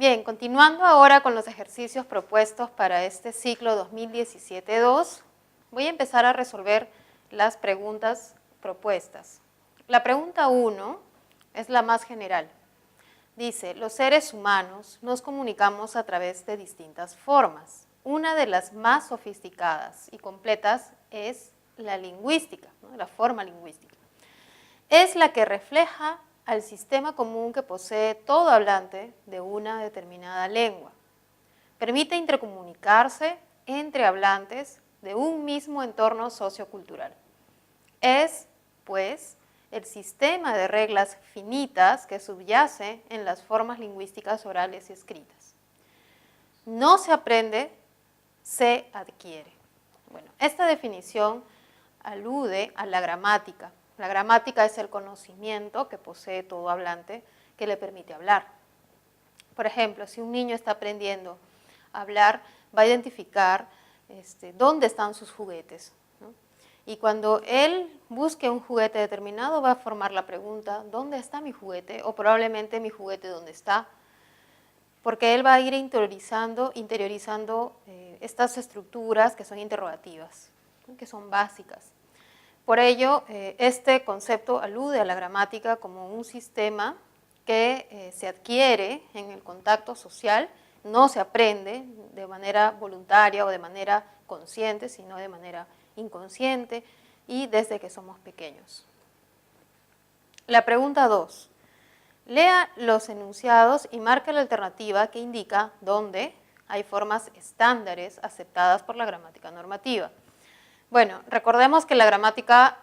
Bien, continuando ahora con los ejercicios propuestos para este ciclo 2017-2, voy a empezar a resolver las preguntas propuestas. La pregunta 1 es la más general. Dice, los seres humanos nos comunicamos a través de distintas formas. Una de las más sofisticadas y completas es la lingüística, ¿no? La forma lingüística. Es la que refleja al sistema común que posee todo hablante de una determinada lengua. Permite intercomunicarse entre hablantes de un mismo entorno sociocultural. Es, pues, el sistema de reglas finitas que subyace en las formas lingüísticas orales y escritas. No se aprende, se adquiere. Bueno, esta definición alude a la gramática. La gramática es el conocimiento que posee todo hablante que le permite hablar. Por ejemplo, si un niño está aprendiendo a hablar, va a identificar dónde están sus juguetes, ¿no? Y cuando él busque un juguete determinado, va a formar la pregunta, ¿dónde está mi juguete? O probablemente mi juguete, ¿dónde está? Porque él va a ir interiorizando estas estructuras que son interrogativas, ¿no? Que son básicas. Por ello, este concepto alude a la gramática como un sistema que se adquiere en el contacto social, no se aprende de manera voluntaria o de manera consciente, sino de manera inconsciente y desde que somos pequeños. La pregunta 2. Lea los enunciados y marque la alternativa que indica dónde hay formas estándares aceptadas por la gramática normativa. Bueno, recordemos que la gramática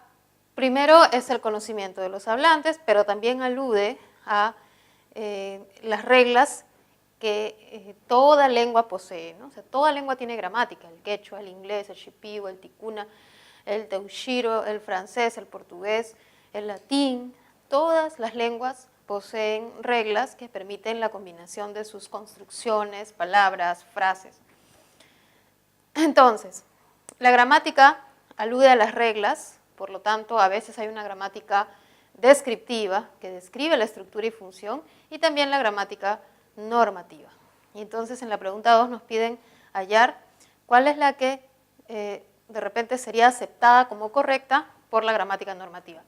primero es el conocimiento de los hablantes, pero también alude a las reglas que toda lengua posee, ¿no? O sea, toda lengua tiene gramática, el quechua, el inglés, el shipibo, el ticuna, el teuxiro, el francés, el portugués, el latín. Todas las lenguas poseen reglas que permiten la combinación de sus construcciones, palabras, frases. Entonces, la gramática alude a las reglas, por lo tanto, a veces hay una gramática descriptiva que describe la estructura y función, y también la gramática normativa. Y entonces en la pregunta 2 nos piden hallar cuál es la que de repente sería aceptada como correcta por la gramática normativa.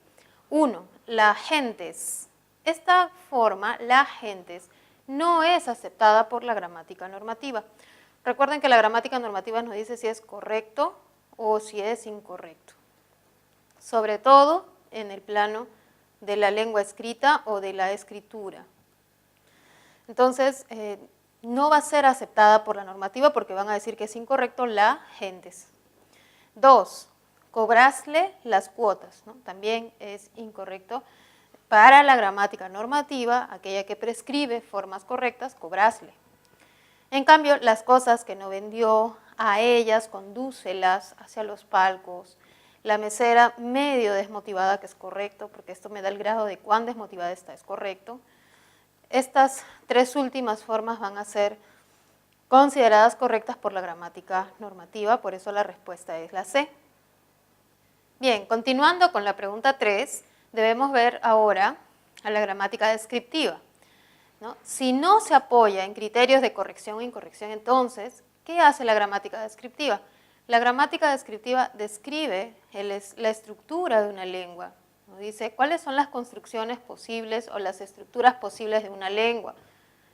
1. La gentes. Esta forma, la gentes, no es aceptada por la gramática normativa. Recuerden que la gramática normativa nos dice si es correcto o si es incorrecto, sobre todo en el plano de la lengua escrita o de la escritura. Entonces, no va a ser aceptada por la normativa porque van a decir que es incorrecto la gentes. 2. Cobrasle las cuotas, ¿no? También es incorrecto para la gramática normativa, aquella que prescribe formas correctas, cobrasle. En cambio, las cosas que no vendió, a ellas condúcelas hacia los palcos. La mesera medio desmotivada, que es correcto, porque esto me da el grado de cuán desmotivada está, es correcto. Estas tres últimas formas van a ser consideradas correctas por la gramática normativa, por eso la respuesta es la C. Bien, continuando con la pregunta 3, debemos ver ahora a la gramática descriptiva, ¿no? Si no se apoya en criterios de corrección o incorrección, entonces, ¿qué hace la gramática descriptiva? La gramática descriptiva describe la estructura de una lengua, ¿no? Dice cuáles son las construcciones posibles o las estructuras posibles de una lengua.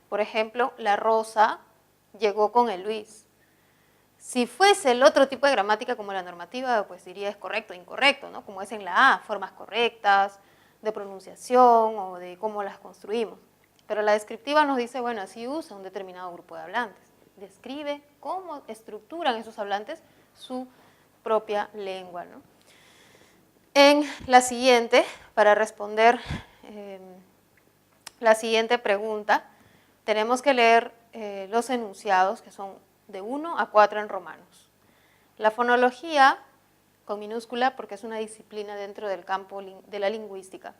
Por ejemplo, la Rosa llegó con el Luis. Si fuese el otro tipo de gramática como la normativa, pues diría es correcto o incorrecto, ¿no? Como es en la A, formas correctas, de pronunciación o de cómo las construimos. Pero la descriptiva nos dice, bueno, así usa un determinado grupo de hablantes. Describe cómo estructuran esos hablantes su propia lengua, ¿no? En la siguiente, para responder la siguiente pregunta, tenemos que leer los enunciados, que son de 1 a 4 en romanos. La fonología, con minúscula porque es una disciplina dentro del campo de la lingüística,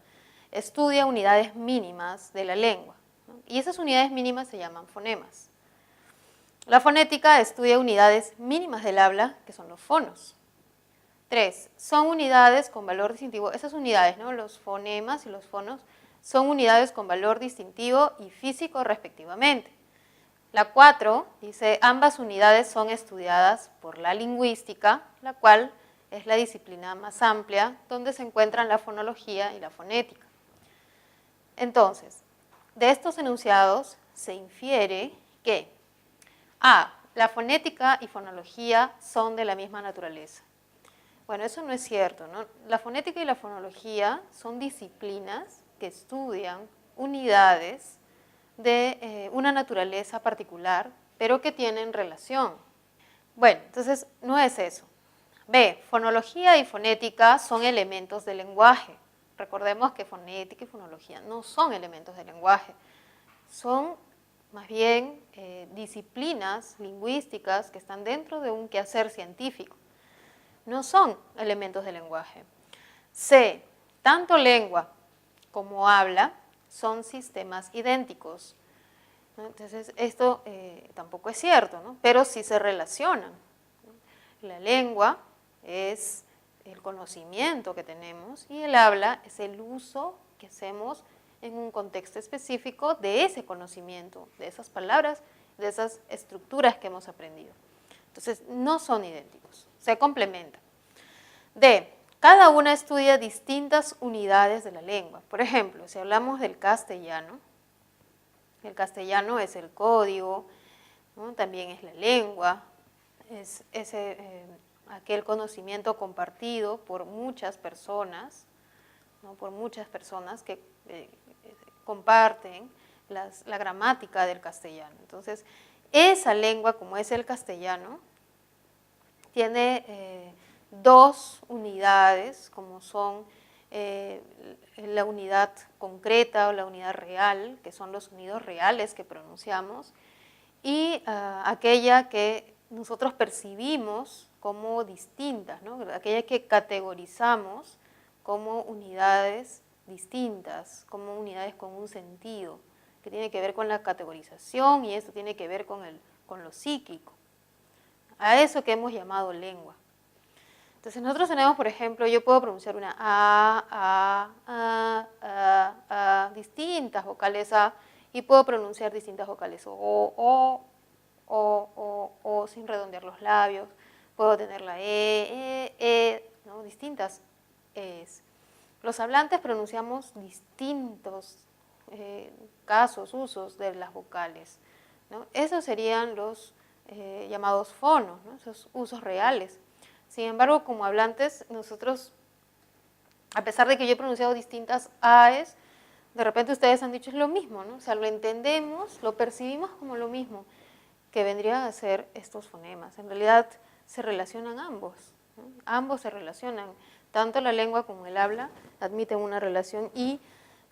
estudia unidades mínimas de la lengua, ¿no? Y esas unidades mínimas se llaman fonemas. La fonética estudia unidades mínimas del habla, que son los fonos. 3. Son unidades con valor distintivo. Esas unidades, ¿no? Los fonemas y los fonos, son unidades con valor distintivo y físico respectivamente. La 4 dice, ambas unidades son estudiadas por la lingüística, la cual es la disciplina más amplia donde se encuentran la fonología y la fonética. Entonces, de estos enunciados se infiere que A, la fonética y fonología son de la misma naturaleza. Bueno, eso no es cierto, ¿no? La fonética y la fonología son disciplinas que estudian unidades de una naturaleza particular, pero que tienen relación. Bueno, entonces no es eso. B, fonología y fonética son elementos del lenguaje. Recordemos que fonética y fonología no son elementos del lenguaje, son más bien disciplinas lingüísticas que están dentro de un quehacer científico. No son elementos del lenguaje. C, tanto lengua como habla son sistemas idénticos, ¿no? Entonces, esto tampoco es cierto, ¿no? Pero sí se relacionan, ¿no? La lengua es el conocimiento que tenemos y el habla es el uso que hacemos en un contexto específico de ese conocimiento, de esas palabras, de esas estructuras que hemos aprendido. Entonces, no son idénticos, se complementan. D, cada una estudia distintas unidades de la lengua. Por ejemplo, si hablamos del castellano, el castellano es el código, ¿no? También es la lengua, es aquel conocimiento compartido por muchas personas, ¿no? Por muchas personas que comparten la gramática del castellano. Entonces, esa lengua, como es el castellano, tiene dos unidades, como son la unidad concreta o la unidad real, que son los sonidos reales que pronunciamos, y aquella que nosotros percibimos como distintas, ¿no? Aquella que categorizamos como unidades distintas, como unidades con un sentido, que tiene que ver con la categorización y esto tiene que ver con lo psíquico, a eso que hemos llamado lengua. Entonces nosotros tenemos, por ejemplo, yo puedo pronunciar una distintas vocales A, y puedo pronunciar distintas vocales O sin redondear los labios, puedo tener la ¿no? Distintas Es. Los hablantes pronunciamos distintos casos, usos de las vocales, ¿no? Esos serían los llamados fonos, ¿no? Esos usos reales. Sin embargo, como hablantes, nosotros, a pesar de que yo he pronunciado distintas AES, de repente ustedes han dicho es lo mismo, ¿no? O sea, lo entendemos, lo percibimos como lo mismo, que vendrían a ser estos fonemas. En realidad se relacionan ambos, ¿no? Ambos se relacionan, tanto la lengua como el habla admiten una relación y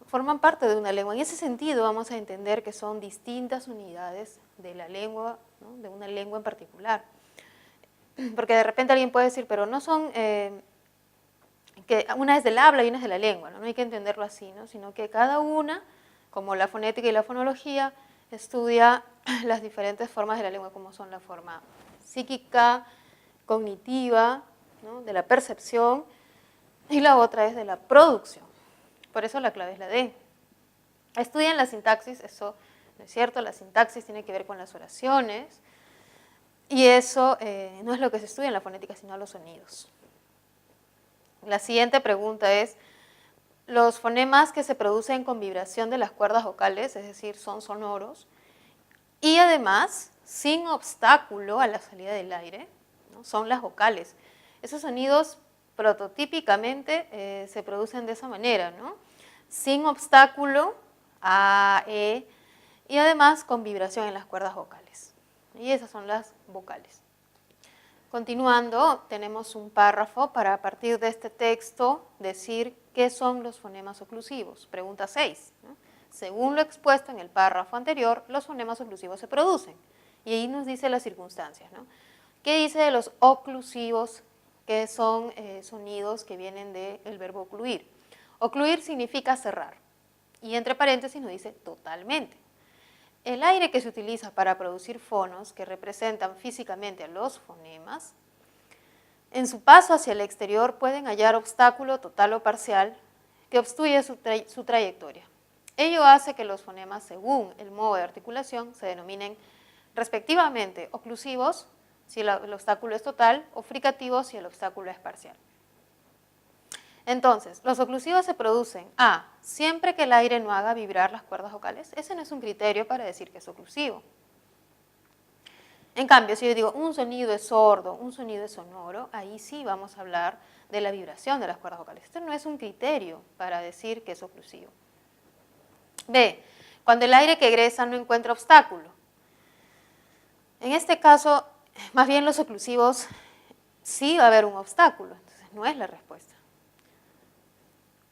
forman parte de una lengua. En ese sentido vamos a entender que son distintas unidades de la lengua, ¿no? De una lengua en particular. Porque de repente alguien puede decir, pero no son, que una es del habla y una es de la lengua, ¿no? No hay que entenderlo así, ¿no? Sino que cada una, como la fonética y la fonología, estudia las diferentes formas de la lengua, como son la forma psíquica, cognitiva, ¿no? De la percepción, y la otra es de la producción. Por eso la clave es la D. Estudian la sintaxis, eso no es cierto, la sintaxis tiene que ver con las oraciones, y eso no es lo que se estudia en la fonética, sino los sonidos. La siguiente pregunta es, los fonemas que se producen con vibración de las cuerdas vocales, es decir, son sonoros, y además, sin obstáculo a la salida del aire, ¿no? Son las vocales. Esos sonidos prototípicamente se producen de esa manera, ¿no? Sin obstáculo, A, E, y además con vibración en las cuerdas vocales. Y esas son las vocales. Continuando, tenemos un párrafo para a partir de este texto decir qué son los fonemas oclusivos. Pregunta 6, ¿no? Según lo expuesto en el párrafo anterior, los fonemas oclusivos se producen. Y ahí nos dice las circunstancias, ¿no? ¿Qué dice de los oclusivos, que son sonidos que vienen del verbo ocluir? Ocluir significa cerrar. Y entre paréntesis nos dice totalmente. El aire que se utiliza para producir fonos, que representan físicamente a los fonemas, en su paso hacia el exterior pueden hallar obstáculo total o parcial que obstruye su trayectoria. Ello hace que los fonemas, según el modo de articulación, se denominen respectivamente oclusivos si el obstáculo es total o fricativos si el obstáculo es parcial. Entonces, los oclusivos se producen siempre que el aire no haga vibrar las cuerdas vocales. Ese no es un criterio para decir que es oclusivo. En cambio, si yo digo un sonido es sordo, un sonido es sonoro, ahí sí vamos a hablar de la vibración de las cuerdas vocales. Esto no es un criterio para decir que es oclusivo. B, cuando el aire que egresa no encuentra obstáculo. En este caso, más bien los oclusivos sí va a haber un obstáculo, entonces no es la respuesta.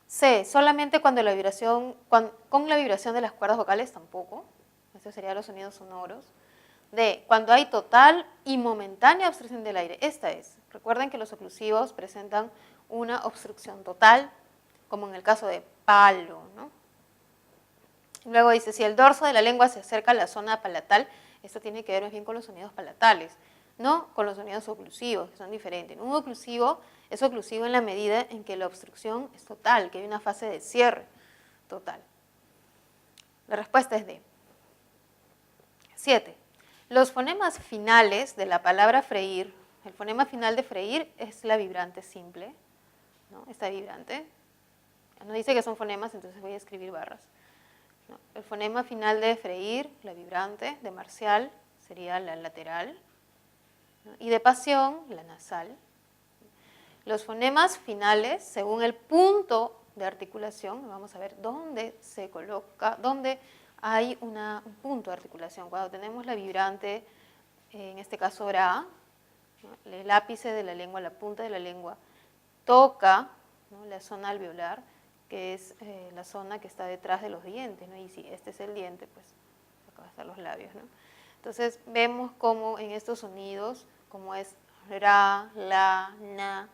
C, solamente cuando la vibración, con la vibración de las cuerdas vocales tampoco, estos serían los sonidos sonoros. D, cuando hay total y momentánea obstrucción del aire, esta es. Recuerden que los oclusivos presentan una obstrucción total, como en el caso de palo, ¿no? Luego dice, si el dorso de la lengua se acerca a la zona palatal, esto tiene que ver más bien con los sonidos palatales, no con los sonidos oclusivos, que son diferentes. Un oclusivo es oclusivo en la medida en que la obstrucción es total, que hay una fase de cierre total. La respuesta es D. 7. Los fonemas finales de la palabra freír, el fonema final de freír es la vibrante simple, ¿no? Esta vibrante. No dice que son fonemas, entonces voy a escribir barras. No, el fonema final de freír, la vibrante, de marcial, sería la lateral, ¿no? Y de pasión, la nasal. Los fonemas finales, según el punto de articulación, vamos a ver dónde se coloca, dónde hay un punto de articulación. Cuando tenemos la vibrante, en este caso Ra, ¿no? El ápice de la lengua, la punta de la lengua, toca, ¿no? La zona alveolar, que es la zona que está detrás de los dientes, ¿no? Y si este es el diente, pues acá están los labios, ¿no? Entonces vemos cómo en estos sonidos, como es Ra, La, Na,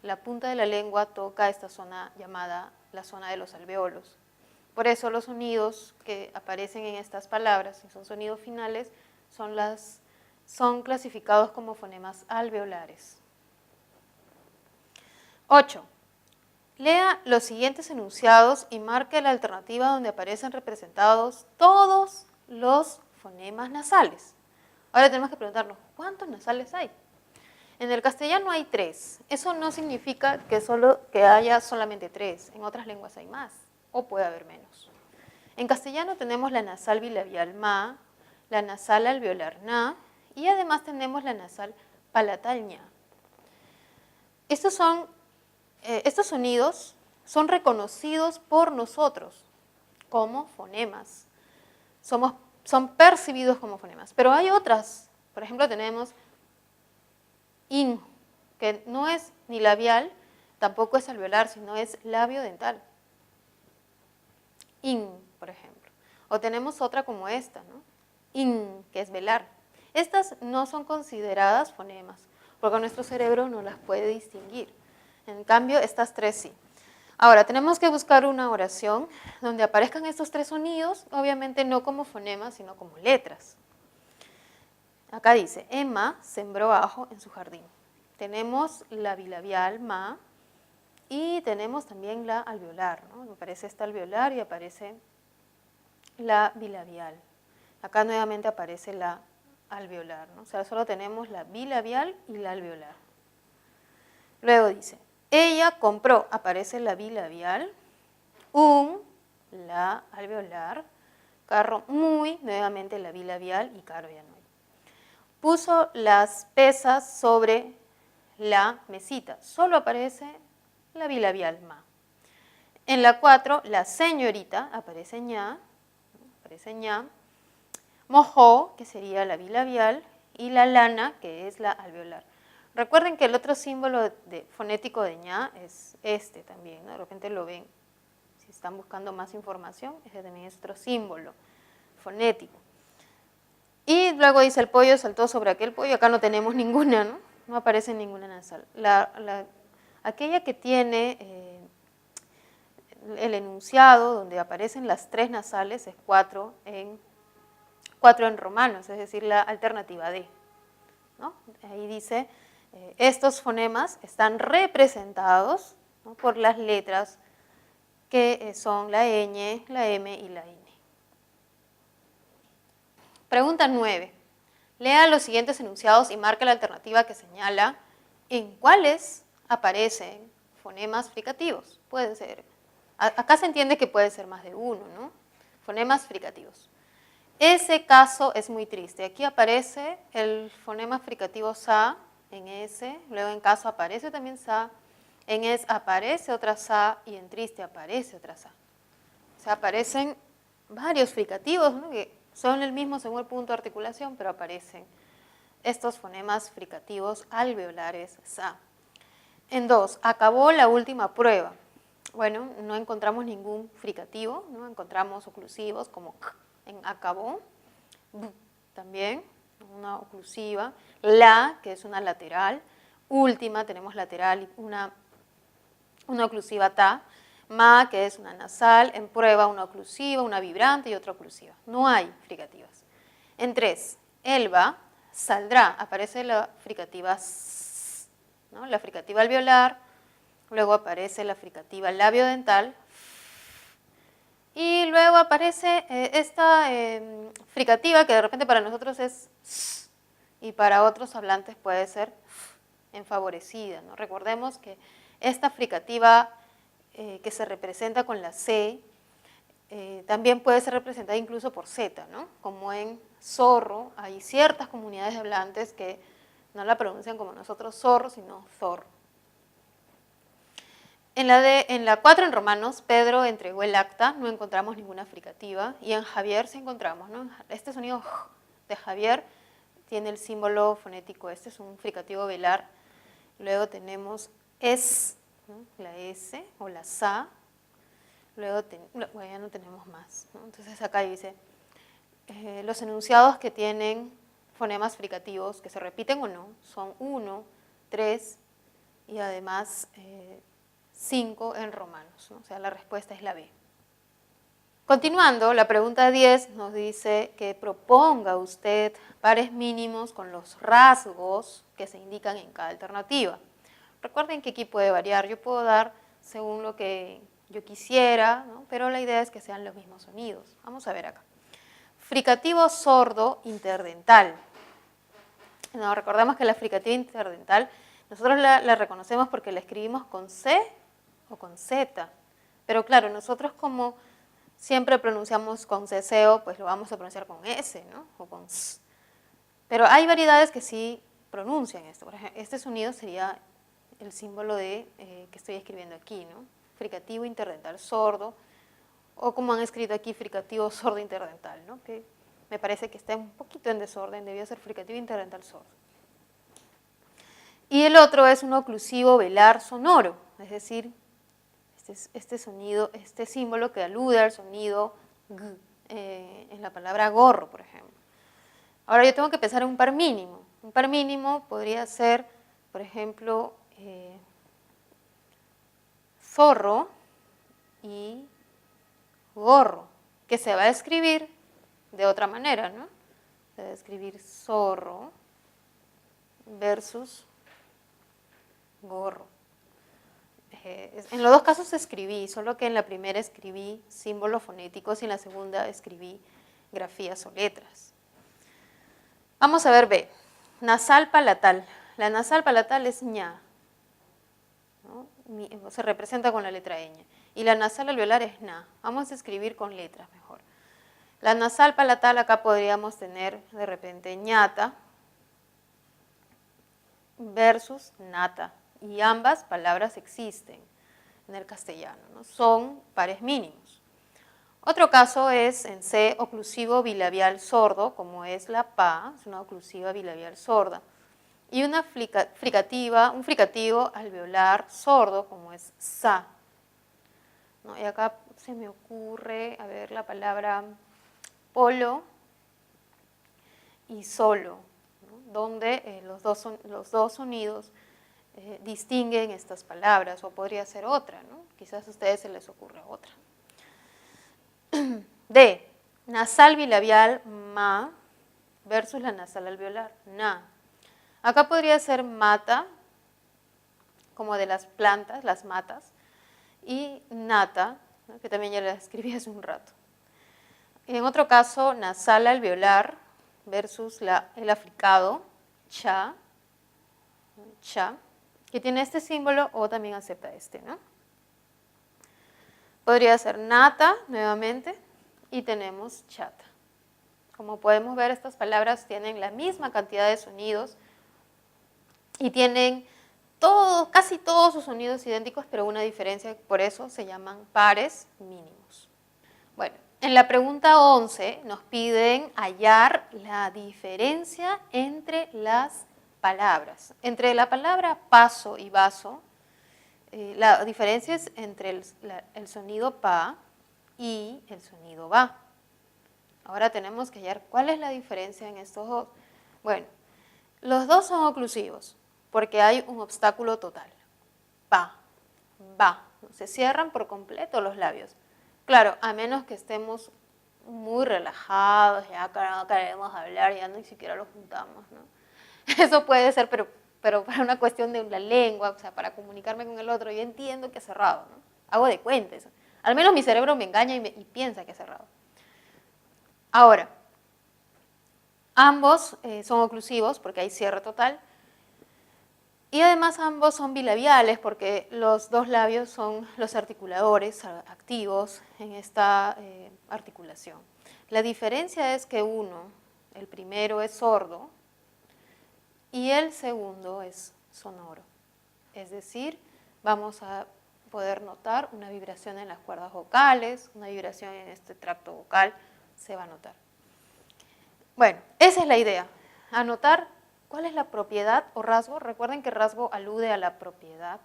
la punta de la lengua toca esta zona llamada la zona de los alveolos. Por eso los sonidos que aparecen en estas palabras, si son sonidos finales, son clasificados como fonemas alveolares. 8. Lea los siguientes enunciados y marque la alternativa donde aparecen representados todos los fonemas nasales. Ahora tenemos que preguntarnos, ¿cuántos nasales hay? En el castellano hay 3. Eso no significa que haya solamente 3. En otras lenguas hay más, o puede haber menos. En castellano tenemos la nasal bilabial ma, la nasal alveolar na, y además tenemos la nasal palatal ña. Estos sonidos son reconocidos por nosotros como fonemas. Son percibidos como fonemas. Pero hay otras. Por ejemplo, tenemos in, que no es ni labial, tampoco es alveolar, sino es labio-dental. In, por ejemplo. O tenemos otra como esta, ¿no? In, que es velar. Estas no son consideradas fonemas, porque nuestro cerebro no las puede distinguir. En cambio, estas 3 sí. Ahora, tenemos que buscar una oración donde aparezcan estos 3 sonidos, obviamente no como fonemas, sino como letras. Acá dice, Emma sembró ajo en su jardín. Tenemos la bilabial, ma, y tenemos también la alveolar, ¿no? Aparece esta alveolar y aparece la bilabial. Acá nuevamente aparece la alveolar, ¿no? O sea, solo tenemos la bilabial y la alveolar. Luego dice, ella compró, aparece la bilabial, la alveolar, carro muy, nuevamente la bilabial y caro ya no hay. Puso las pesas sobre la mesita, solo aparece la bilabial ma. En la 4, la señorita, aparece ña, mojó, que sería la bilabial, y la lana, que es la alveolar. Recuerden que el otro símbolo fonético de ña es este también, ¿no? De repente lo ven, si están buscando más información, ese también es otro símbolo fonético. Y luego dice, el pollo saltó sobre aquel pollo, acá no tenemos ninguna, ¿no? No aparece ninguna nasal. Aquella que tiene el enunciado, donde aparecen las 3 nasales, es 4 en romanos, es decir, la alternativa D, ¿no? Ahí dice, estos fonemas están representados, ¿no? Por las letras que son la ñ, la m y la n. Pregunta 9. Lea los siguientes enunciados y marque la alternativa que señala en cuáles aparecen fonemas fricativos. Puede ser, acá se entiende que puede ser más de uno, ¿no? Fonemas fricativos. Ese caso es muy triste. Aquí aparece el fonema fricativo sa en ese, luego en caso aparece también sa, en es aparece otra sa y en triste aparece otra sa. O sea, aparecen varios fricativos, ¿no? Que son el mismo según el punto de articulación, pero aparecen estos fonemas fricativos alveolares sa. En 2, acabó la última prueba. Bueno, no encontramos ningún fricativo, no encontramos oclusivos como k en acabó, b también, una oclusiva, la, que es una lateral, última, tenemos lateral, una oclusiva ta, ma, que es una nasal, en prueba una oclusiva, una vibrante y otra oclusiva. No hay fricativas. En 3, elba, saldrá, aparece la fricativa s, ¿no? La fricativa alveolar, luego aparece la fricativa labiodental y luego aparece esta fricativa que de repente para nosotros es s y para otros hablantes puede ser f, enfavorecida, ¿no? Recordemos que esta fricativa que se representa con la C también puede ser representada incluso por Z, ¿no? Como en zorro, hay ciertas comunidades de hablantes que no la pronuncian como nosotros zorro, sino zorro. En la 4 en Romanos, Pedro entregó el acta, no encontramos ninguna fricativa, y en Javier sí encontramos, ¿no? Este sonido de Javier tiene el símbolo fonético, este es un fricativo velar. Luego tenemos es, ¿no? La S o la sa, luego bueno, ya no tenemos más, ¿no? Entonces acá dice, los enunciados que tienen fonemas fricativos, que se repiten o no, son 1, 3 y además 5 en romanos, ¿no? O sea, la respuesta es la B. Continuando, la pregunta 10 nos dice que proponga usted pares mínimos con los rasgos que se indican en cada alternativa. Recuerden que aquí puede variar, yo puedo dar según lo que yo quisiera, ¿no? Pero la idea es que sean los mismos sonidos. Vamos a ver acá. Fricativo sordo interdental. No, recordemos que la fricativa interdental nosotros la reconocemos porque la escribimos con C o con Z, pero claro, nosotros como siempre pronunciamos con ceseo, pues lo vamos a pronunciar con S, ¿no? O con S. Pero hay variedades que sí pronuncian esto. Por ejemplo, este sonido sería el símbolo de que estoy escribiendo aquí, ¿no? Fricativo interdental sordo, o como han escrito aquí, fricativo sordo interdental, ¿no? Que me parece que está un poquito en desorden, debió ser fricativo interdental sordo. Y el otro es un oclusivo velar sonoro, es decir, este sonido, este símbolo que alude al sonido g, en la palabra gorro, por ejemplo. Ahora yo tengo que pensar en un par mínimo. Un par mínimo podría ser, por ejemplo, zorro y gorro, que se va a escribir de otra manera, ¿no? Se va a escribir zorro versus gorro. En los dos casos escribí, solo que en la primera escribí símbolos fonéticos y en la segunda escribí grafías o letras. Vamos a ver B. Nasal palatal. La nasal palatal es ña, ¿no? Se representa con la letra ñ. Y la nasal alveolar es na. Vamos a escribir con letras mejor. La nasal palatal acá podríamos tener de repente ñata versus nata. Y ambas palabras existen en el castellano, ¿no? Son pares mínimos. Otro caso es en C, oclusivo bilabial sordo, como es la PA, es una oclusiva bilabial sorda. Y una fricativa, un fricativo alveolar sordo, como es SA, ¿no? Y acá se me ocurre, a ver, la palabra polo y solo, ¿no? Donde los dos sonidos distinguen estas palabras, o podría ser otra, ¿no? Quizás a ustedes se les ocurra otra. D. Nasal bilabial ma versus la nasal alveolar na. Acá podría ser mata, como de las plantas, las matas, y nata, ¿no? Que también ya la escribí hace un rato. En otro caso, nasal alveolar versus el africado, cha, cha, que tiene este símbolo o también acepta este, ¿no? Podría ser nata, nuevamente, y tenemos chata. Como podemos ver, estas palabras tienen la misma cantidad de sonidos y tienen casi todos sus sonidos idénticos, pero una diferencia, por eso se llaman pares mínimos. Bueno, en la pregunta 11 nos piden hallar la diferencia entre las palabras. Entre la palabra paso y vaso, la diferencia es entre el sonido pa y el sonido va. Ahora tenemos que hallar cuál es la diferencia en estos dos. Bueno, los dos son oclusivos porque hay un obstáculo total. Pa, va. Se cierran por completo los labios. Claro, a menos que estemos muy relajados, ya no queremos hablar, ya ni siquiera lo juntamos, ¿no? Eso puede ser, pero para una cuestión de la lengua, o sea, para comunicarme con el otro, yo entiendo que es cerrado, ¿no? Hago de cuenta eso. Al menos mi cerebro me engaña y piensa que es cerrado. Ahora, ambos son oclusivos porque hay cierre total. Y además ambos son bilabiales porque los dos labios son los articuladores activos en esta articulación. La diferencia es que el primero es sordo y el segundo es sonoro. Es decir, vamos a poder notar una vibración en las cuerdas vocales, una vibración en este tracto vocal, se va a notar. Bueno, esa es la idea, anotar cuál es la propiedad o rasgo. Recuerden que rasgo alude a la propiedad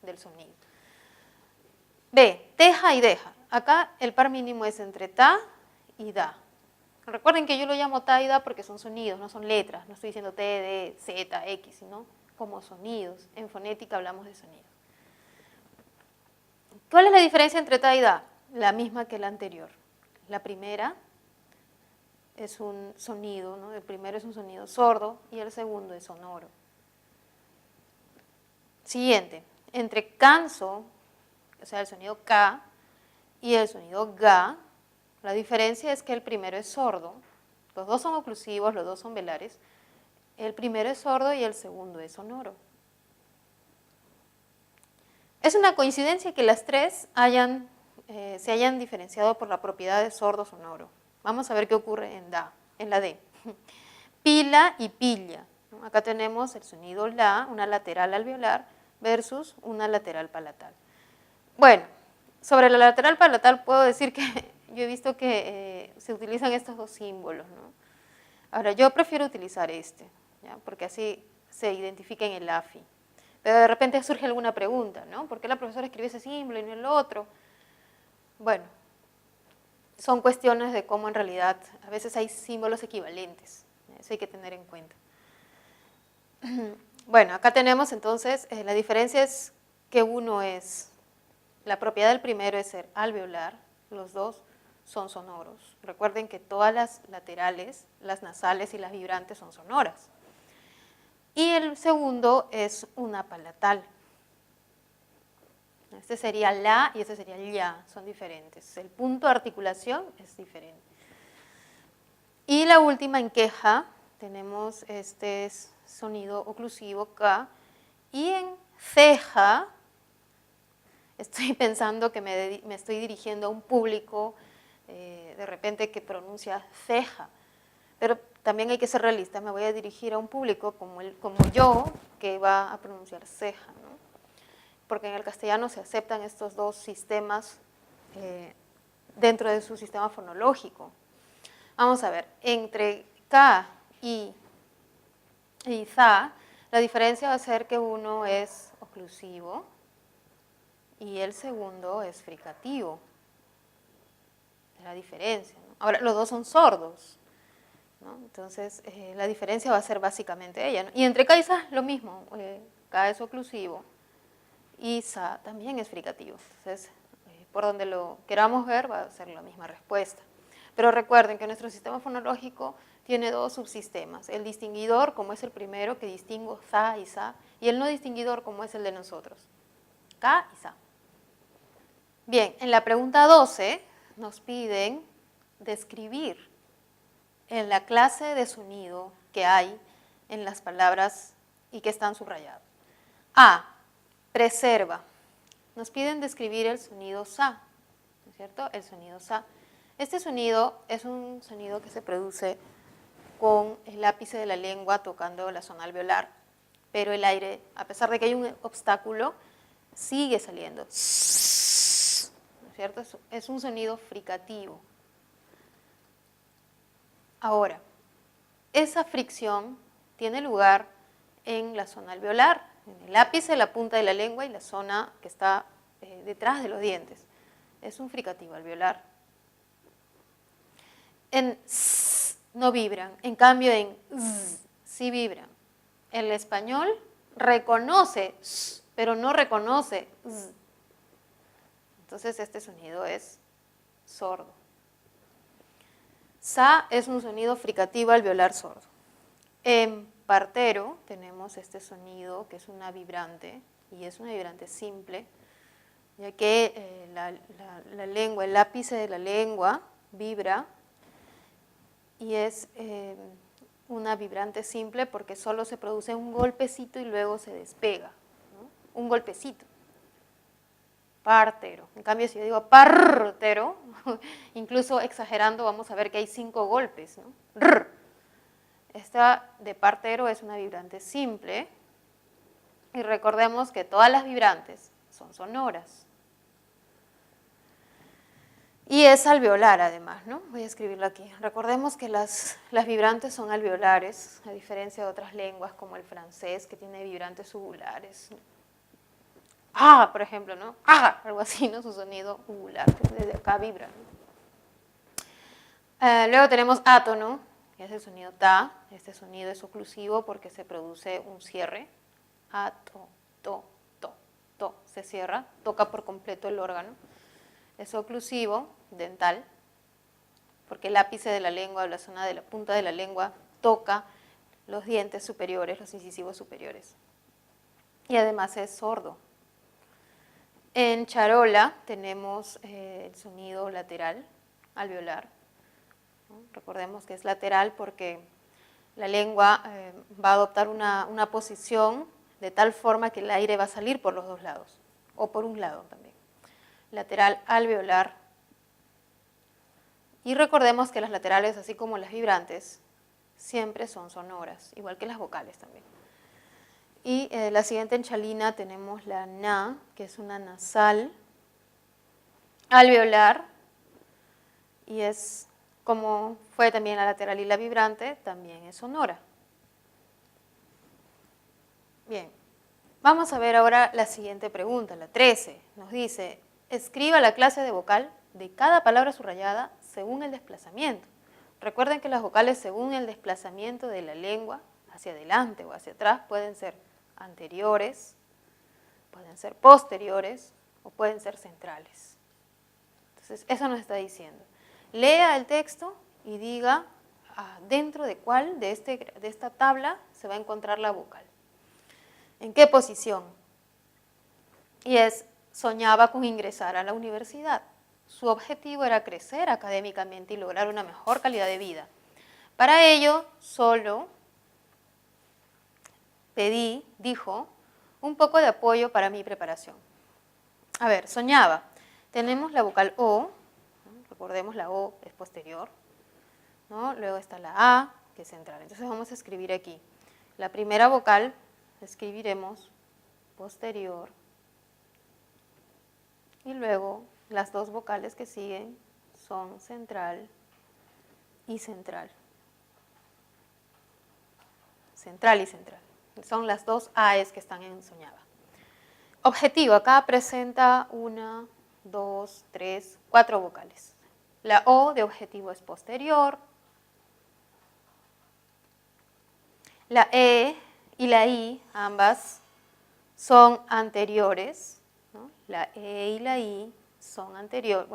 del sonido. B, teja y deja. Acá el par mínimo es entre ta y da. Recuerden que yo lo llamo ta y da porque son sonidos, no son letras. No estoy diciendo T, D, Z, X, sino como sonidos. En fonética hablamos de sonidos. ¿Cuál es la diferencia entre ta y da? La misma que la anterior. La primera es un sonido, ¿no? El primero es un sonido sordo y el segundo es sonoro. Siguiente, entre canso, o sea, el sonido K, y el sonido Ga, la diferencia es que el primero es sordo, los dos son oclusivos, los dos son velares, el primero es sordo y el segundo es sonoro. Es una coincidencia que las tres se hayan diferenciado por la propiedad de sordo-sonoro. Vamos a ver qué ocurre en la D. Pila y pilla. Acá tenemos el sonido la, una lateral alveolar, versus una lateral palatal. Bueno, sobre la lateral palatal puedo decir que yo he visto que se utilizan estos dos símbolos, ¿no? Ahora, yo prefiero utilizar este, ¿ya? Porque así se identifica en el AFI. Pero de repente surge alguna pregunta, ¿no? ¿Por qué la profesora escribió ese símbolo y no el otro? Bueno, son cuestiones de cómo en realidad a veces hay símbolos equivalentes. Eso hay que tener en cuenta. Bueno, acá tenemos entonces, la diferencia es que la propiedad del primero es ser alveolar, los dos son sonoros. Recuerden que todas las laterales, las nasales y las vibrantes son sonoras. Y el segundo es una palatal. Este sería la y este sería ya, son diferentes. El punto de articulación es diferente. Y la última en queja tenemos este sonido oclusivo K. Y en ceja, estoy pensando que me estoy dirigiendo a un público de repente que pronuncia ceja. Pero también hay que ser realista, me voy a dirigir a un público como yo que va a pronunciar ceja, ¿no? Porque en el castellano se aceptan estos dos sistemas dentro de su sistema fonológico. Vamos a ver, entre K y za, la diferencia va a ser que uno es oclusivo y el segundo es fricativo. Es la diferencia, ¿no? Ahora, los dos son sordos, ¿no? Entonces, la diferencia va a ser básicamente ella, ¿no? Y entre K y za, lo mismo, K es oclusivo y za también es fricativo. Entonces, por donde lo queramos ver, va a ser la misma respuesta. Pero recuerden que nuestro sistema fonológico tiene dos subsistemas. El distinguidor, como es el primero, que distingo za y za, y el no distinguidor, como es el de nosotros, K y za. Bien, en la pregunta 12 nos piden describir en la clase de sonido que hay en las palabras y que están subrayadas. A, preserva. Nos piden describir el sonido sa, ¿no es cierto? El sonido sa. Este sonido es un sonido que se produce con el ápice de la lengua tocando la zona alveolar, pero el aire, a pesar de que hay un obstáculo, sigue saliendo. ¿No es cierto? Es un sonido fricativo. Ahora, esa fricción tiene lugar en la zona alveolar, en el ápice, la punta de la lengua y la zona que está detrás de los dientes. Es un fricativo alveolar. En s no vibran, en cambio en z sí vibran. El español reconoce s, pero no reconoce z. Entonces este sonido es sordo. Sa es un sonido fricativo alveolar sordo. En partero tenemos este sonido que es una vibrante, y es una vibrante simple, ya que la lengua, el ápice de la lengua vibra, y es una vibrante simple porque solo se produce un golpecito y luego se despega, ¿no? Un golpecito. Partero. En cambio, si yo digo partero, incluso exagerando, vamos a ver que hay 5 golpes, ¿no? Rr. Esta de partero es una vibrante simple, y recordemos que todas las vibrantes son sonoras. Y es alveolar además, ¿no? Voy a escribirlo aquí. Recordemos que las vibrantes son alveolares, a diferencia de otras lenguas como el francés, que tiene vibrantes uvulares. Ah, por ejemplo, ¿no? Ah, algo así, ¿no? Su sonido uvular, que desde acá vibra, ¿no? Luego tenemos átono, que es el sonido ta. Este sonido es oclusivo porque se produce un cierre. Ato, to, to, to. Se cierra, toca por completo el órgano. Es oclusivo, dental, porque el ápice de la lengua o la zona de la punta de la lengua toca los dientes superiores, los incisivos superiores. Y además es sordo. En charola tenemos el sonido lateral, alveolar, ¿no? Recordemos que es lateral porque la lengua va a adoptar una posición de tal forma que el aire va a salir por los dos lados, o por un lado también. Lateral alveolar. Y recordemos que las laterales, así como las vibrantes, siempre son sonoras, igual que las vocales también. Y la siguiente en chalina tenemos la na, que es una nasal alveolar, y es como fue también la lateral y la vibrante, también es sonora. Bien, vamos a ver ahora la siguiente pregunta, la 13. Nos dice, escriba la clase de vocal de cada palabra subrayada según el desplazamiento. Recuerden que las vocales según el desplazamiento de la lengua hacia adelante o hacia atrás pueden ser anteriores, pueden ser posteriores o pueden ser centrales. Entonces, eso nos está diciendo. Lea el texto y diga dentro de cuál de esta tabla se va a encontrar la vocal. ¿En qué posición? Y soñaba con ingresar a la universidad. Su objetivo era crecer académicamente y lograr una mejor calidad de vida. Para ello, solo dijo, un poco de apoyo para mi preparación. A ver, soñaba. Tenemos la vocal O, ¿no? Recordemos la O es posterior, ¿no? Luego está la A, que es central. Entonces vamos a escribir aquí. La primera vocal escribiremos posterior, y luego las dos vocales que siguen son central y central. Central y central. Son las dos AES que están en soñaba. Objetivo, acá presenta 1, 2, 3, 4 vocales. La O de objetivo es posterior. La E y la I, ambas, son anteriores, ¿no? La E y la I son anterior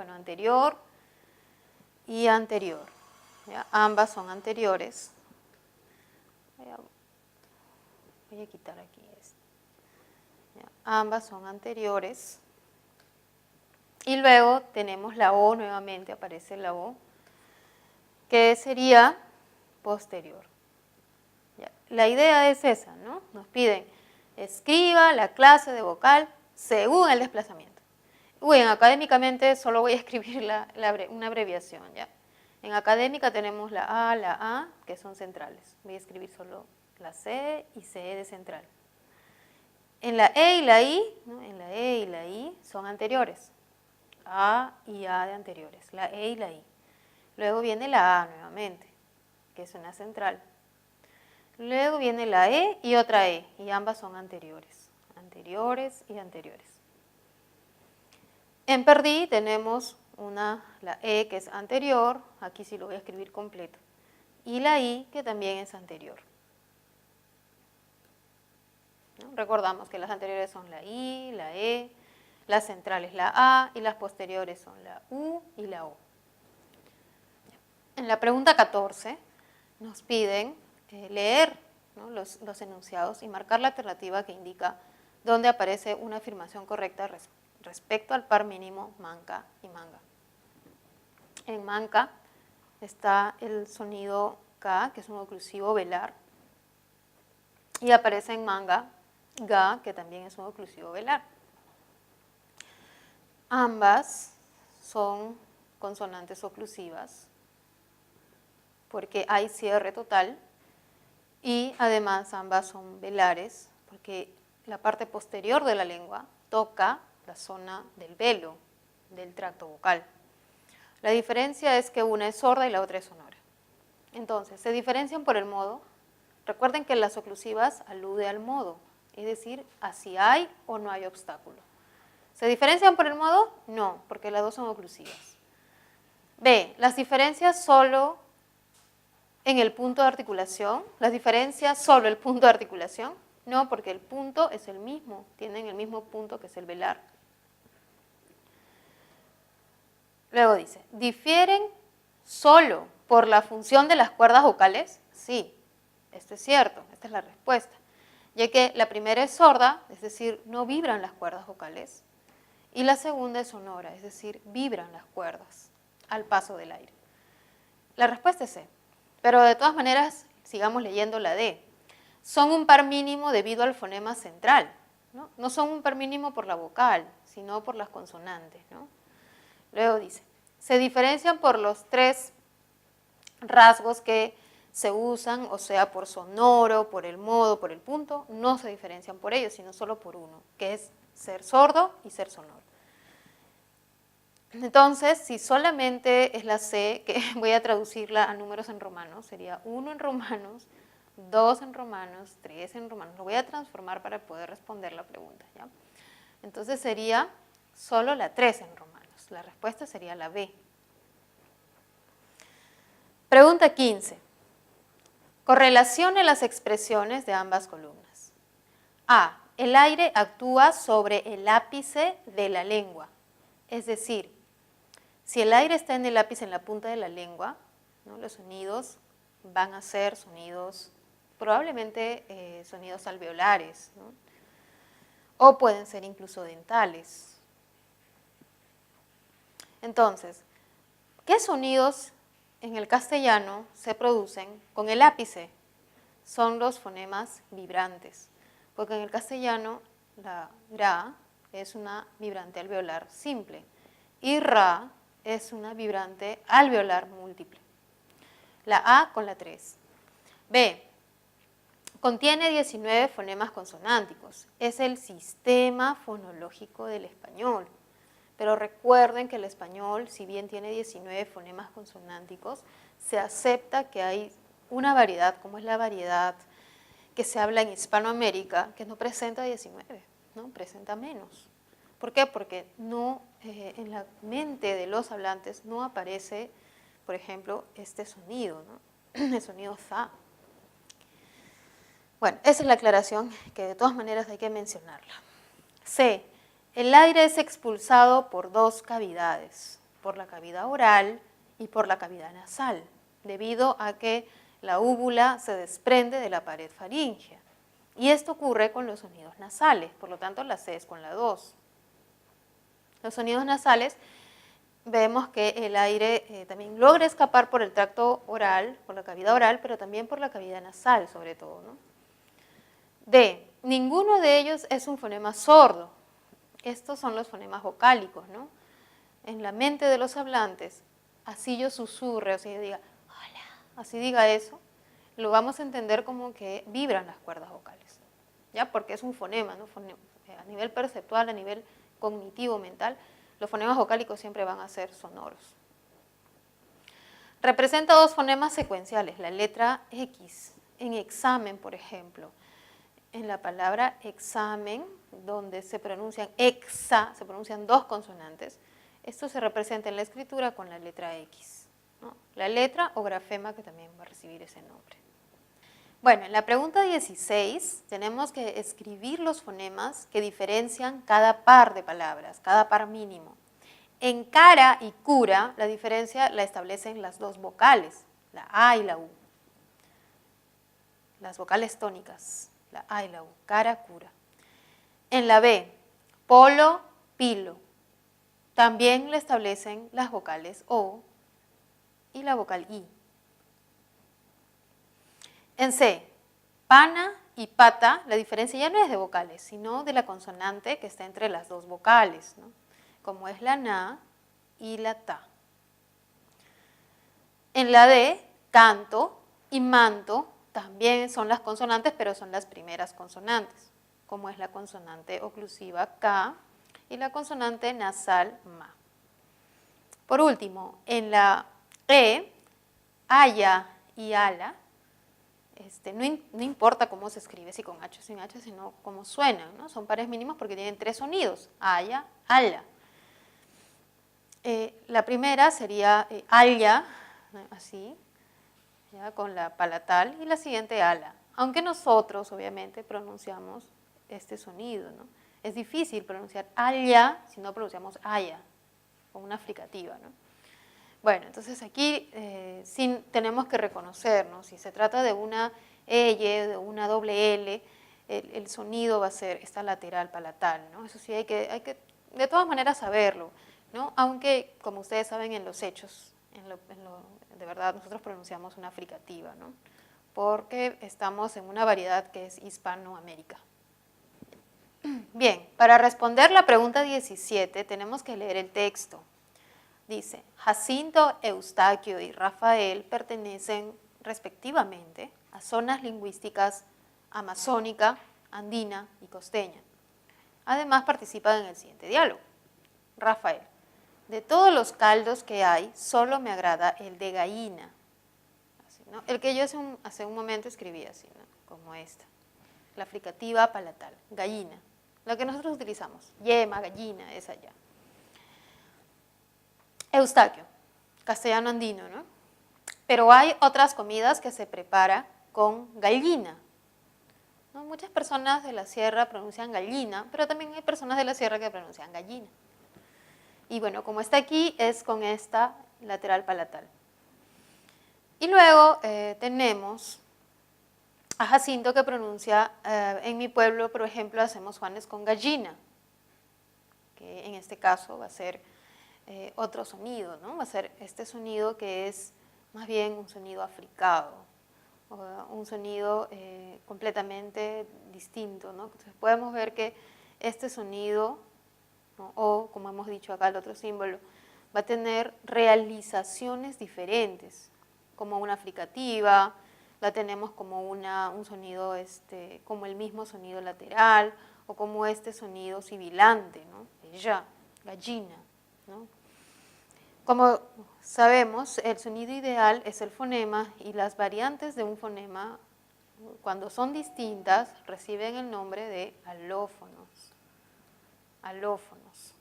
y anterior. ¿Ya? Ambas son anteriores. Voy a quitar aquí esto. ¿Ya? Ambas son anteriores. Y luego tenemos la O nuevamente, aparece la O. que sería posterior. Ya. La idea es esa, ¿no? Nos piden, escriba la clase de vocal según el desplazamiento. Bueno, académicamente solo voy a escribir una abreviación, ¿ya? En académica tenemos la A, que son centrales. Voy a escribir solo la C y C de central. En la E y la I, ¿no? En la E y la I son anteriores. A y A de anteriores, la E y la I. Luego viene la A nuevamente, que es una central. Luego viene la E y otra E, y ambas son anteriores. Anteriores y anteriores. En perdí tenemos la E que es anterior, aquí sí lo voy a escribir completo, y la I que también es anterior. ¿No? Recordamos que las anteriores son la I, la E, las centrales la A y las posteriores son la U y la O. En la pregunta 14 nos piden leer, ¿no? los enunciados y marcar la alternativa que indica dónde aparece una afirmación correcta respecto al par mínimo manca y manga. En manca está el sonido K, que es un oclusivo velar, y aparece en manga Ga, que también es un oclusivo velar. Ambas son consonantes oclusivas porque hay cierre total y además ambas son velares porque la parte posterior de la lengua toca la zona del velo del tracto vocal. La diferencia es que una es sorda y la otra es sonora. Entonces, se diferencian por el modo. Recuerden que las oclusivas alude al modo, es decir, a si hay o no hay obstáculo. ¿Se diferencian por el modo? No, porque las dos son oclusivas. B, las diferencias solo en el punto de articulación. ¿Las diferencias solo el punto de articulación? No, porque el punto es el mismo, tienen el mismo punto que es el velar. Luego dice, ¿difieren solo por la función de las cuerdas vocales? Sí, esto es cierto, esta es la respuesta. Ya que la primera es sorda, es decir, no vibran las cuerdas vocales, y la segunda es sonora, es decir, vibran las cuerdas al paso del aire. La respuesta es C, pero de todas maneras, sigamos leyendo la D. Son un par mínimo debido al fonema central, ¿no? No son un par mínimo por la vocal, sino por las consonantes, ¿no? Luego dice, se diferencian por los tres rasgos que se usan, o sea, por sonoro, por el modo, por el punto, no se diferencian por ellos, sino solo por uno, que es ser sordo y ser sonoro. Entonces, si solamente es la C, que voy a traducirla a números en romanos, sería 1 en romanos, 2 en romanos, 3 en romanos. Lo voy a transformar para poder responder la pregunta, ¿ya? Entonces sería solo la 3 en romanos. La respuesta sería la B. Pregunta 15. Correlacione las expresiones de ambas columnas. A. El aire actúa sobre el ápice de la lengua. Es decir, si el aire está en el ápice, en la punta de la lengua, ¿no? Los sonidos van a ser sonidos, probablemente sonidos alveolares, ¿no? O pueden ser incluso dentales. Entonces, ¿qué sonidos en el castellano se producen con el ápice? Son los fonemas vibrantes, porque en el castellano la gra es una vibrante alveolar simple y ra es una vibrante alveolar múltiple. La A con la 3. B. Contiene 19 fonemas consonánticos. Es el sistema fonológico del español. Pero recuerden que el español, si bien tiene 19 fonemas consonánticos, se acepta que hay una variedad, como es la variedad que se habla en Hispanoamérica, que no presenta 19, ¿no? Presenta menos. ¿Por qué? Porque no, en la mente de los hablantes no aparece, por ejemplo, este sonido, ¿no? El sonido za. Bueno, esa es la aclaración que de todas maneras hay que mencionarla. C. El aire es expulsado por dos cavidades, por la cavidad oral y por la cavidad nasal, debido a que la úvula se desprende de la pared faríngea. Y esto ocurre con los sonidos nasales, por lo tanto la C es con la 2. Los sonidos nasales vemos que el aire también logra escapar por el tracto oral, por la cavidad oral, pero también por la cavidad nasal, sobre todo, ¿no? D. Ninguno de ellos es un fonema sordo. Estos son los fonemas vocálicos, ¿no? En la mente de los hablantes, así yo susurre, o sea, yo diga, hola, así diga eso, lo vamos a entender como que vibran las cuerdas vocales, ¿ya? Porque es un fonema, ¿no? A nivel perceptual, a nivel cognitivo, mental, los fonemas vocálicos siempre van a ser sonoros. Representa dos fonemas secuenciales, la letra X. En examen, por ejemplo, en la palabra examen, donde se pronuncian se pronuncian dos consonantes, esto se representa en la escritura con la letra X, ¿no? La letra o grafema que también va a recibir ese nombre. Bueno, en la pregunta 16 tenemos que escribir los fonemas que diferencian cada par de palabras, cada par mínimo. En cara y cura, la diferencia la establecen las dos vocales, la A y la U. Las vocales tónicas, la A y la U, cara, cura. En la B, polo, pilo, también le establecen las vocales O y la vocal I. En C, pana y pata, la diferencia ya no es de vocales, sino de la consonante que está entre las dos vocales, ¿no? Como es la na y la ta. En la D, canto y manto, también son las consonantes, pero son las primeras consonantes, como es la consonante oclusiva K y la consonante nasal Ma. Por último, en la E, haya y ala, no importa cómo se escribe, si con H o sin H, sino cómo suenan, ¿no? Son pares mínimos porque tienen tres sonidos, haya, ala. La primera sería haya, así, ¿ya? Con la palatal, y la siguiente ala. Aunque nosotros, obviamente, pronunciamos este sonido, ¿no? Es difícil pronunciar haya si no pronunciamos haya, con una fricativa, ¿no? Bueno, entonces aquí sí tenemos que reconocernos, si se trata de una EY, de una doble L, el sonido va a ser esta lateral palatal, ¿no? Eso sí hay que de todas maneras saberlo, ¿no? Aunque, como ustedes saben, en los hechos, de verdad nosotros pronunciamos una fricativa, ¿no? Porque estamos en una variedad que es Hispanoamérica. Bien, para responder la pregunta 17 tenemos que leer el texto. Dice, Jacinto, Eustaquio y Rafael pertenecen respectivamente a zonas lingüísticas amazónica, andina y costeña. Además participan en el siguiente diálogo. Rafael, de todos los caldos que hay, solo me agrada el de gallina. Así, ¿no? El que yo hace un momento escribí así, ¿no? Como esta. La fricativa palatal, gallina. Lo que nosotros utilizamos, yema, gallina, es allá. Eustaquio, castellano andino, ¿no? Pero hay otras comidas que se prepara con gallina, ¿no? Muchas personas de la sierra pronuncian gallina, pero también hay personas de la sierra que pronuncian gallina. Y bueno, como está aquí, es con esta lateral palatal. Y luego tenemos a Jacinto que pronuncia, en mi pueblo, por ejemplo, hacemos juanes con gallina, que en este caso va a ser otro sonido, ¿no? Va a ser este sonido que es más bien un sonido africado, un sonido completamente distinto, ¿no? Entonces podemos ver que este sonido, ¿no? O como hemos dicho acá el otro símbolo, va a tener realizaciones diferentes, como una fricativa, la tenemos como un sonido, como el mismo sonido lateral, o como este sonido sibilante, ¿no? Ya, gallina, ¿no? Como sabemos, el sonido ideal es el fonema y las variantes de un fonema, cuando son distintas, reciben el nombre de alófonos. Alófonos.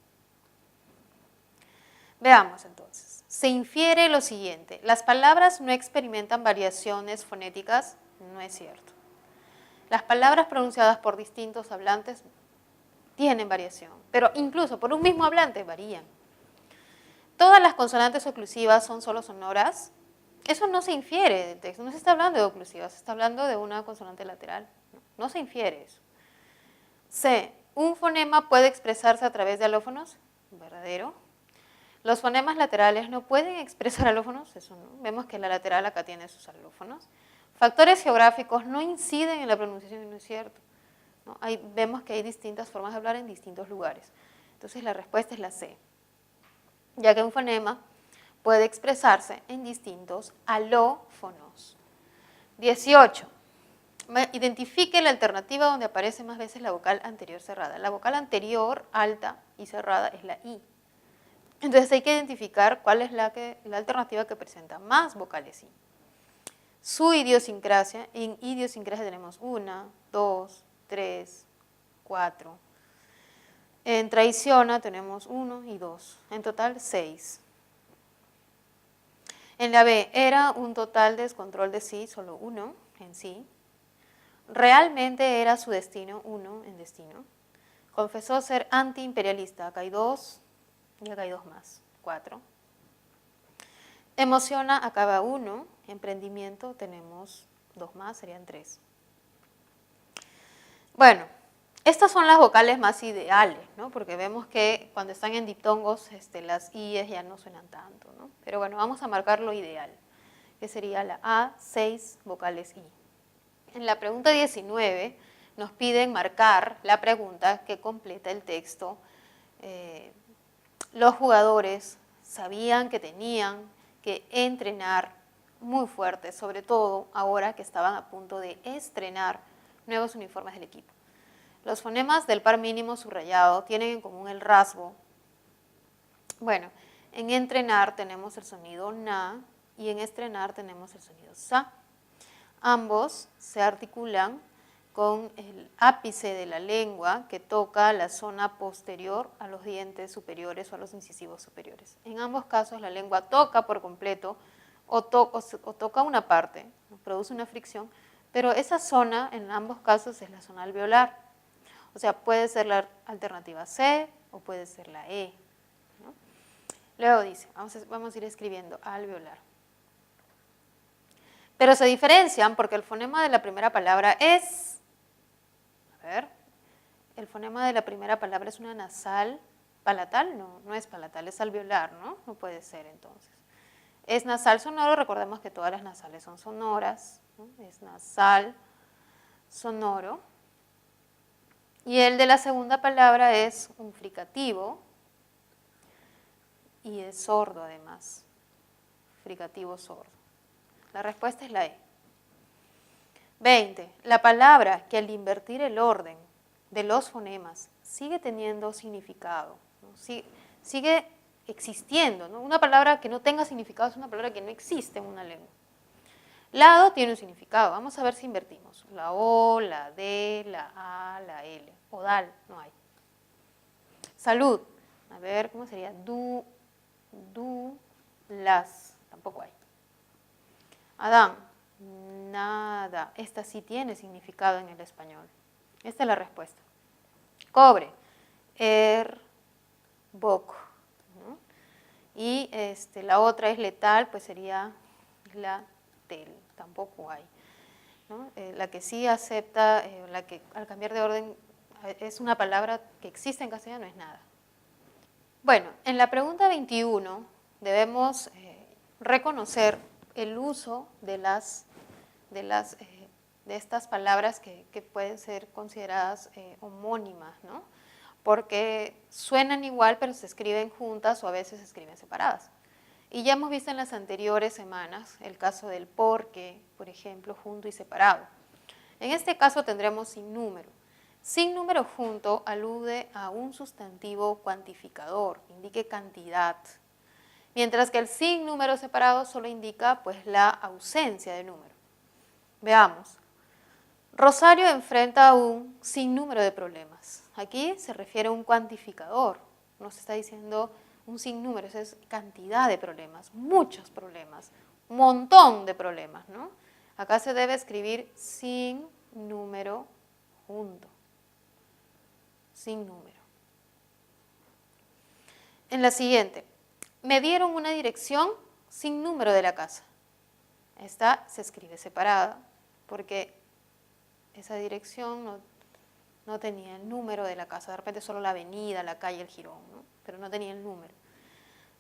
Veamos entonces. Se infiere lo siguiente. Las palabras no experimentan variaciones fonéticas, no es cierto. Las palabras pronunciadas por distintos hablantes tienen variación, pero incluso por un mismo hablante varían. Todas las consonantes oclusivas son solo sonoras. Eso no se infiere del texto, no se está hablando de oclusivas, se está hablando de una consonante lateral. No se infiere eso. C. ¿Un fonema puede expresarse a través de alófonos? Verdadero. Los fonemas laterales no pueden expresar alófonos, eso no. Vemos que la lateral acá tiene sus alófonos. Factores geográficos no inciden en la pronunciación, y no es cierto, ¿no? Vemos que hay distintas formas de hablar en distintos lugares. Entonces la respuesta es la C, ya que un fonema puede expresarse en distintos alófonos. 18. Identifique la alternativa donde aparece más veces la vocal anterior cerrada. La vocal anterior, alta y cerrada, es la I. Entonces hay que identificar cuál es la alternativa que presenta más vocales I. Su idiosincrasia, en idiosincrasia tenemos 1, 2, 3, 4. En traiciona tenemos 1 y 2, en total 6. En la B, era un total descontrol de sí, solo 1 en sí. Realmente era su destino, 1 en destino. Confesó ser antiimperialista, acá hay 2 y acá hay 2 más, 4. Emociona, acá va 1. Emprendimiento tenemos 2 más, serían 3. Bueno, estas son las vocales más ideales, ¿no? Porque vemos que cuando están en diptongos las IES ya no suenan tanto, ¿no? Pero bueno, vamos a marcar lo ideal, que sería la A, 6 vocales I. En la pregunta 19 nos piden marcar la pregunta que completa el texto. Los jugadores sabían que tenían que entrenar muy fuerte, sobre todo ahora que estaban a punto de estrenar nuevos uniformes del equipo. Los fonemas del par mínimo subrayado tienen en común el rasgo. Bueno, en entrenar tenemos el sonido na y en estrenar tenemos el sonido sa. Ambos se articulan con el ápice de la lengua que toca la zona posterior a los dientes superiores o a los incisivos superiores. En ambos casos la lengua toca por completo o toca una parte, produce una fricción, pero esa zona en ambos casos es la zona alveolar. O sea, puede ser la alternativa C o puede ser la E, ¿no? Luego dice, vamos a ir escribiendo alveolar. Pero se diferencian porque el fonema de la primera palabra es, el fonema de la primera palabra es una nasal palatal, no es palatal, es alveolar, ¿no? No puede ser entonces. Es nasal sonoro, recordemos que todas las nasales son sonoras, ¿no? Es nasal sonoro. Y el de la segunda palabra es un fricativo y es sordo además, fricativo sordo. La respuesta es la E. 20. La palabra que al invertir el orden de los fonemas sigue teniendo significado, ¿no? Sigue existiendo, ¿no? Una palabra que no tenga significado es una palabra que no existe en una lengua. Lado tiene un significado. Vamos a ver si invertimos. La O, la D, la A, la L. Odal, no hay. Salud. A ver, ¿cómo sería? Las. Tampoco hay. Adán. Nada. Esta sí tiene significado en el español. Esta es la respuesta. Cobre. Boc. ¿No? Y la otra es letal, pues sería la tel. Tampoco hay, ¿no? La que sí acepta, la que al cambiar de orden es una palabra que existe en castellano, no es nada. Bueno, en la pregunta 21 debemos reconocer el uso de estas palabras que pueden ser consideradas homónimas, ¿no? Porque suenan igual pero se escriben juntas o a veces se escriben separadas. Y ya hemos visto en las anteriores semanas el caso del porque, por ejemplo, junto y separado. En este caso tendremos sin número. Sin número junto alude a un sustantivo cuantificador, indique cantidad. Mientras que el sin número separado solo indica pues la ausencia de número. Veamos. Rosario enfrenta un sinnúmero de problemas. Aquí se refiere a un cuantificador. Nos está diciendo un sinnúmero, eso es cantidad de problemas, muchos problemas, un montón de problemas, ¿no? Acá se debe escribir sin número junto. Sin número. En la siguiente, me dieron una dirección sin número de la casa. Esta se escribe separada porque esa dirección no tenía el número de la casa, de repente solo la avenida, la calle, el jirón, ¿no? Pero no tenía el número.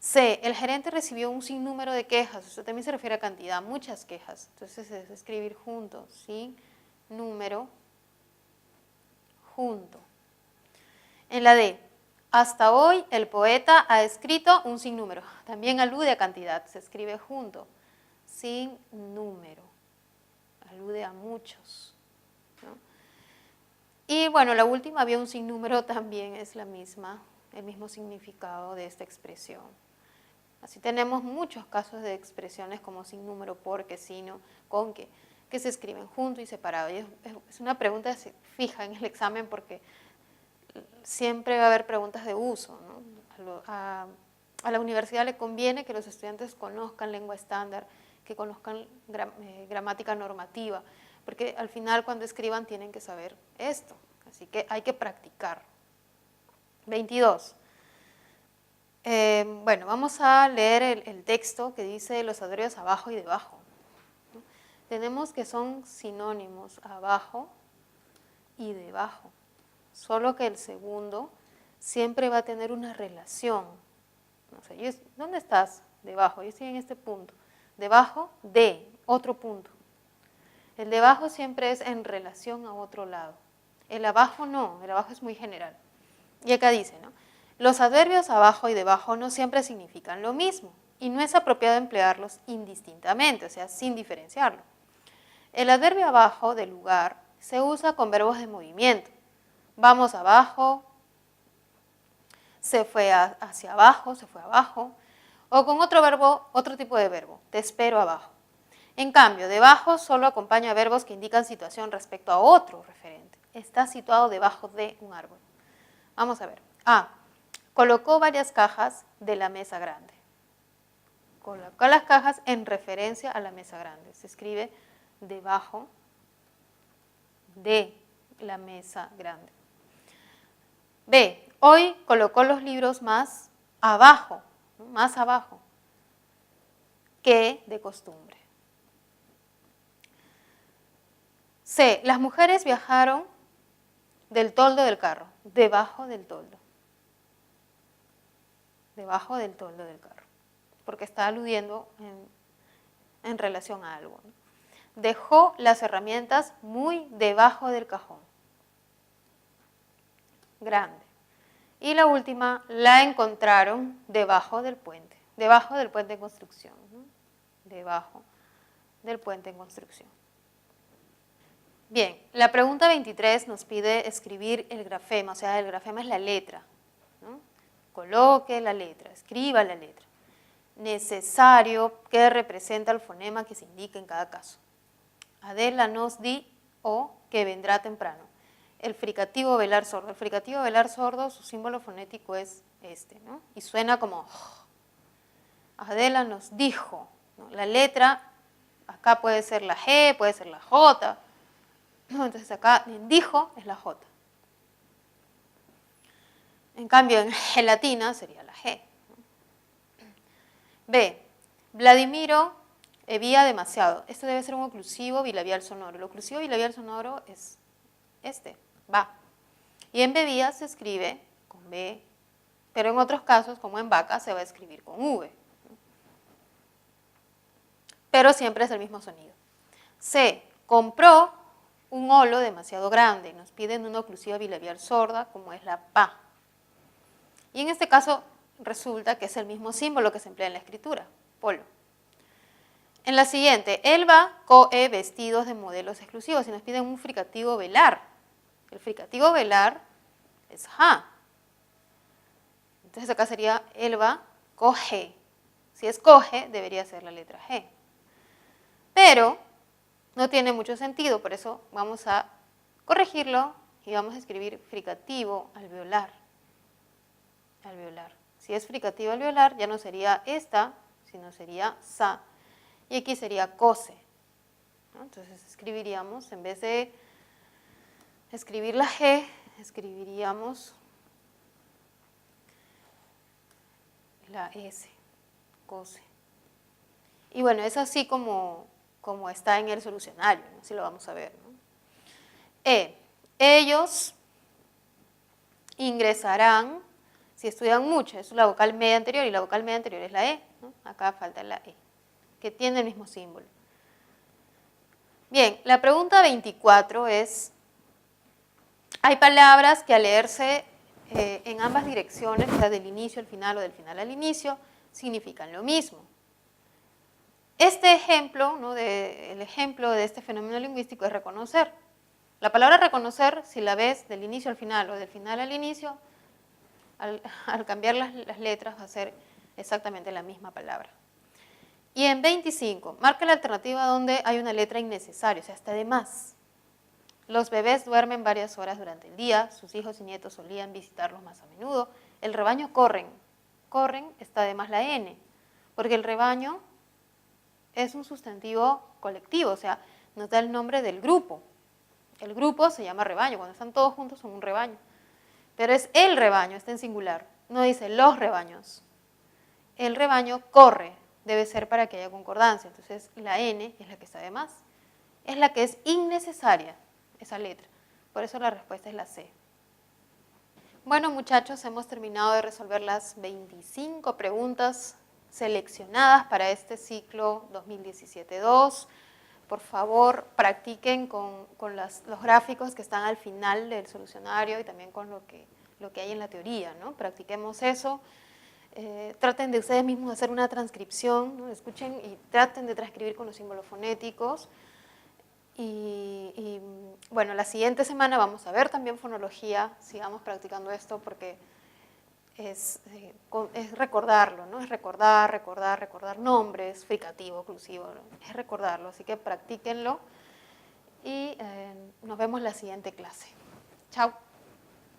C, el gerente recibió un sinnúmero de quejas. Esto también se refiere a cantidad, muchas quejas. Entonces es escribir junto, sin número, junto. En la D, hasta hoy el poeta ha escrito un sinnúmero. También alude a cantidad, se escribe junto, sin número. Alude a muchos, ¿no? Y bueno, la última, había un sinnúmero, también es el mismo significado de esta expresión. Así tenemos muchos casos de expresiones como sin número, porque, sino, con que se escriben junto y separado. Y es una pregunta fija en el examen porque siempre va a haber preguntas de uso, ¿no? A la universidad le conviene que los estudiantes conozcan lengua estándar, que conozcan gramática normativa, porque al final cuando escriban tienen que saber esto. Así que hay que practicar. 22. Bueno, vamos a leer el texto que dice los adverbios abajo y debajo, ¿no? Tenemos que son sinónimos, abajo y debajo, solo que el segundo siempre va a tener una relación. No sé, ¿dónde estás? Debajo, yo estoy en este punto. Debajo de otro punto. El debajo siempre es en relación a otro lado. El abajo no, el abajo es muy general. Y acá dice, ¿no? Los adverbios abajo y debajo no siempre significan lo mismo y no es apropiado emplearlos indistintamente, o sea, sin diferenciarlo. El adverbio abajo de lugar se usa con verbos de movimiento. Vamos abajo, se fue hacia abajo, se fue abajo, o con otro verbo, otro tipo de verbo, te espero abajo. En cambio, debajo solo acompaña verbos que indican situación respecto a otro referente. Está situado debajo de un árbol. Vamos a ver. A. Colocó varias cajas de la mesa grande. Colocó las cajas en referencia a la mesa grande. Se escribe debajo de la mesa grande. B. Hoy colocó los libros más abajo que de costumbre. C. Las mujeres viajaron del toldo del carro, debajo del toldo. Debajo del toldo del carro, porque está aludiendo en relación a algo, ¿no? Dejó las herramientas muy debajo del cajón. Grande. Y la última, la encontraron debajo del puente en construcción, ¿no? Debajo del puente en construcción. Bien, la pregunta 23 nos pide escribir el grafema, o sea, el grafema es la letra, ¿no? Coloque la letra, escriba la letra. Necesario que representa el fonema que se indica en cada caso. Adela nos di o que vendrá temprano. El fricativo velar sordo. El fricativo velar sordo, su símbolo fonético es este, ¿no? Y suena como Adela nos dijo, ¿no? La letra, acá puede ser la G, puede ser la J, ¿no? Entonces acá dijo es la J. En cambio, en gelatina sería la G. B. Vladimiro bebía demasiado. Esto debe ser un oclusivo bilabial sonoro. El oclusivo bilabial sonoro es este, va. Y en bebía se escribe con B, pero en otros casos, como en vaca, se va a escribir con V. Pero siempre es el mismo sonido. C. Compró un holo demasiado grande. Nos piden una oclusiva bilabial sorda, como es la PA. Y en este caso resulta que es el mismo símbolo que se emplea en la escritura, polo. En la siguiente, él va coe vestidos de modelos exclusivos y nos piden un fricativo velar. El fricativo velar es ja. Entonces acá sería él va coge. Si es coge, debería ser la letra G. Pero no tiene mucho sentido, por eso vamos a corregirlo y vamos a escribir fricativo alveolar. Alveolar. Si es fricativo alveolar, ya no sería esta, sino sería sa. Y aquí sería cose, ¿no? Entonces escribiríamos, en vez de escribir la G, escribiríamos la S, cose. Y bueno, es así como está en el solucionario, ¿no? Así lo vamos a ver, ¿no? Ellos ingresarán Si estudian mucho, es la vocal media anterior y la vocal media anterior es la E, ¿no? Acá falta la E, que tiene el mismo símbolo. Bien, la pregunta 24 es, hay palabras que al leerse en ambas direcciones, o sea, del inicio al final o del final al inicio, significan lo mismo. Este ejemplo, ¿no? El ejemplo de este fenómeno lingüístico es reconocer. La palabra reconocer, si la ves del inicio al final o del final al inicio, al cambiar las letras va a ser exactamente la misma palabra. Y en 25, marca la alternativa donde hay una letra innecesaria, o sea, está de más. Los bebés duermen varias horas durante el día, sus hijos y nietos solían visitarlos más a menudo. El rebaño corren, está de más la N, porque el rebaño es un sustantivo colectivo, o sea, nos da el nombre del grupo. El grupo se llama rebaño, cuando están todos juntos son un rebaño. Pero es el rebaño, está en singular, no dice los rebaños. El rebaño corre, debe ser para que haya concordancia, entonces la N es la que está de más. Es la que es innecesaria, esa letra. Por eso la respuesta es la C. Bueno, muchachos, hemos terminado de resolver las 25 preguntas seleccionadas para este ciclo 2017-2. Por favor, practiquen con los gráficos que están al final del solucionario y también con lo que hay en la teoría, ¿no? Practiquemos eso. Traten de ustedes mismos hacer una transcripción, ¿no? Escuchen y traten de transcribir con los símbolos fonéticos. Y bueno, la siguiente semana vamos a ver también fonología, sigamos practicando esto porque es recordarlo, ¿no? Es recordar nombres, fricativo, oclusivo, ¿no? Es recordarlo, así que practíquenlo y nos vemos la siguiente clase. Chao.